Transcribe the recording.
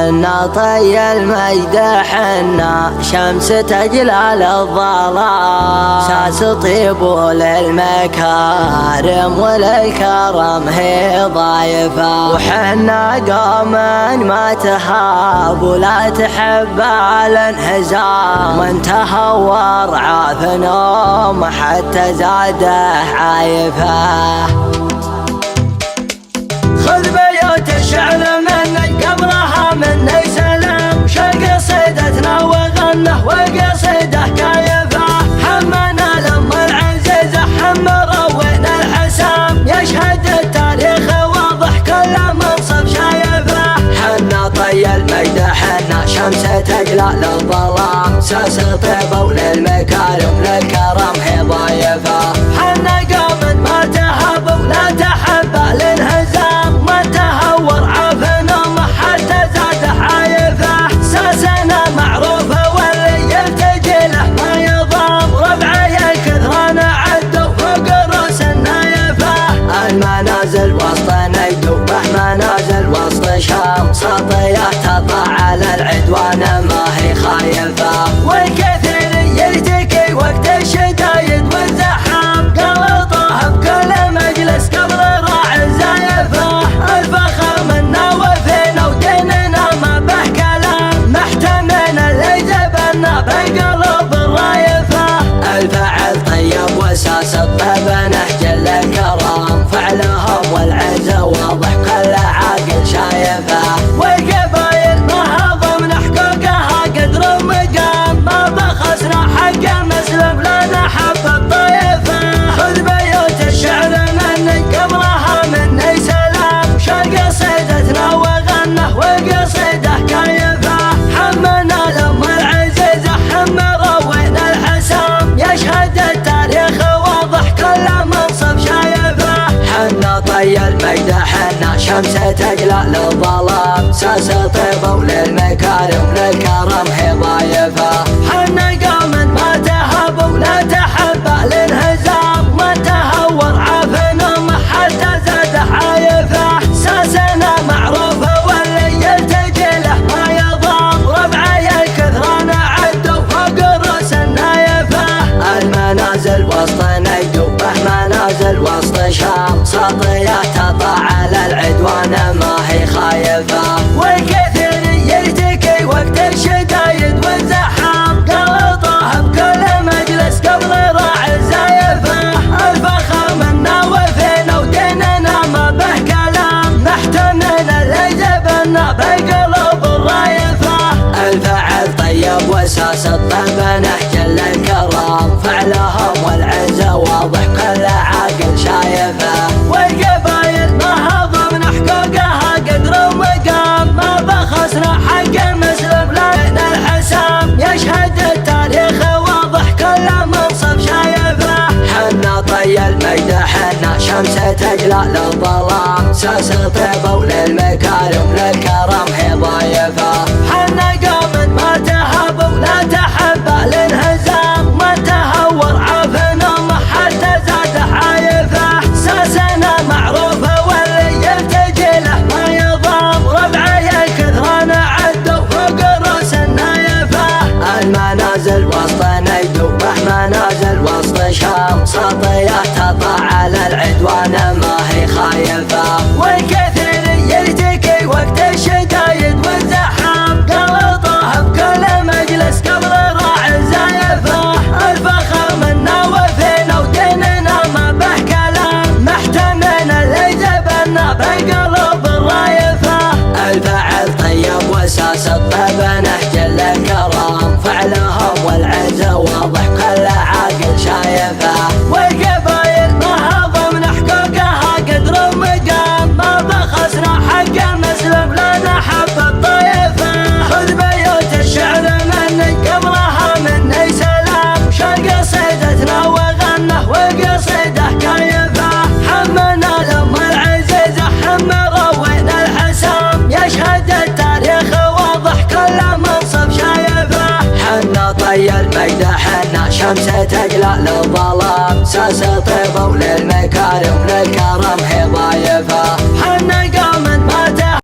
حنا طي المجد حنا شمس تجلال الظلام ساس طيب للمكارم وللكرم هي ضايفة وحنا قوم ما تهاب ولا تحب الانهزام وانتهى ورعاف نوم حتى زاده عايفه خذ بيوت الشعر منك قبلها مني سلام شق قصيدتنا وغنه وقصيده كايفه حمنا لم العزيزه حم روينا الحسام يشهد التاريخ واضح كل منصب شايفه حنا طي المجد حنا شمس تجلال الظلام ساس طيبه وللمكارم للكرم هي ضايفه حنا قوم ما تهاب ولا تحب الانهزام ما تهور عافنا حتى زاده عايفه ساسنا معروفه واللي يلتجي له ما يضام ربعي الكثران عدوا فوق رؤوس النايفه المنازل وسط نيدوبه منازل وسط شام سطيات تطلع على العدوان ما هي خايفه والكثير يلتقي وقت الشدايد والزحام قلطه بكل مجلس قبل راعي زايفه الفخر منا وفينا وديننا ما به كلام محتمين اللي جبنا بقلب الرايفه الفعل طيب وساس الطيب نهج للكرام فعلهم والعزه واضح كل عاقل شايفه والقبايل ما هضمن حقوقها قدر مقام ما بخسنا حق المسلم لا نحب الطيفه خذ بيوت الشعر منك قبلها مني سلام شق قصيدتنا وغنه وقصيده كايفه حمنا لم العزيزه حم روينا الحسام يشهد التاريخ واضح كل منصب شايفه حنا طي المجد حنا شمس تجلال الظلام ساس طيبه وللمكارم للكرم هي ضايفه حنا قوم ما تهاب ولا تحب الانهزام ما تهور عافنا حتى زاده عايفه ساسنا معروفه واللي يلتجي له ما يضام ربعي الكثران عدوا فوق رؤوس النايفه المنازل وسط نيدوبه منازل وسط شام سطيات تطلع على العدوان ما هي خايفه والكثير يلتقي وقت الشدايد والزحام قلطه بكل مجلس قبل راعي زايفه الفخر منا وفينا وديننا ما به كلام محتمين اللي جبنا بقلب الرايفه الفعل طيب وساس الطيب نهج للكرام فعلهم والعزه واضح كل عاقل شايفه والقبايل ما هضمن حقوقها قدر مقام ما بخسنا حق المسلم لنا الحسام يشهد التاريخ واضح كل منصب شايفه حنا طي المجد حنا شمس تجلال الظلام ساس طيبه وللمكارم للكرم هي ضايفه حنا قوم ما تهاب ولا تحب الانهزام ما تهور عافنا حتى زاده عايفه ساسنا معروفه واللي يلتجي له ما يضام ربعي الكثران عدوا فوق رؤوس النايفه المنازل وسط نيدوبه منازل وسط شام سطيات تطلع على العدوان ما هي خايفه والكثير يلتقي وقت الشدايد والزحام قلطه بكل مجلس قبل راعي زايفه الفخر منا وفينا وديننا ما به كلام محتمين اللي جبنا بقلب الرايفه الفعل طيب وساس الطيب نهج للكرام فعلهم والعزه واضح كل عاقل شايفه والقبايل ما هضمن حقوقها قدر مقام ما بخسنا حق المسلم لا نحب الطيفه خذ بيوت الشعر منك قبلها مني سلام شق قصيدتنا وغنه وقصيده كايفه حمنا لم العزيزه حم روينا الحسام يشهد التاريخ واضح كل منصب شايفه حنا طي المجد حنا شمس تجلال الظلام ساس طيبه وللمكارم للكرم هي ضايفه حنا قوم ما